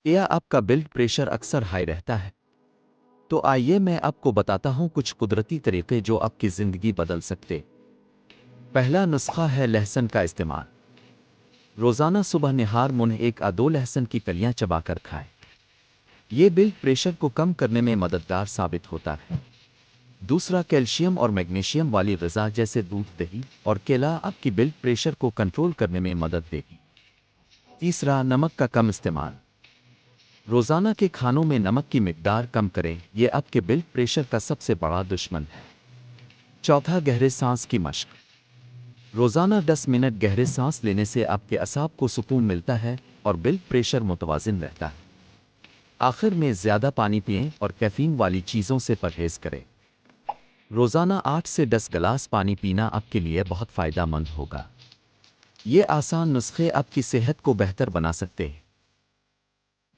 یا آپ کا بلڈ پریشر اکثر ہائی رہتا ہے؟ تو آئیے میں آپ کو بتاتا ہوں کچھ قدرتی طریقے جو آپ کی زندگی بدل سکتے۔ پہلا نسخہ ہے لہسن کا استعمال۔ روزانہ صبح نہار منہ 1 یا 2 لہسن کی کلیاں چبا کر کھائیں۔ یہ بلڈ پریشر کو کم کرنے میں مددگار ثابت ہوتا ہے۔ دوسرا، کیلشیم اور میگنیشیم والی غذا جیسے دودھ، دہی اور کیلا آپ کی بلڈ پریشر کو کنٹرول کرنے میں مدد دے گی۔ تیسرا، نمک کا کم استعمال۔ روزانہ کے کھانوں میں نمک کی مقدار کم کریں، یہ آپ کے بلڈ پریشر کا سب سے بڑا دشمن ہے۔ چوتھا، گہرے سانس کی مشق۔ روزانہ 10 منٹ گہرے سانس لینے سے آپ کے اعصاب کو سکون ملتا ہے اور بلڈ پریشر متوازن رہتا ہے۔ آخر میں، زیادہ پانی پئیں اور کیفین والی چیزوں سے پرہیز کریں۔ روزانہ 8 سے 10 گلاس پانی پینا آپ کے لیے بہت فائدہ مند ہوگا۔ یہ آسان نسخے آپ کی صحت کو بہتر بنا سکتے ہیں۔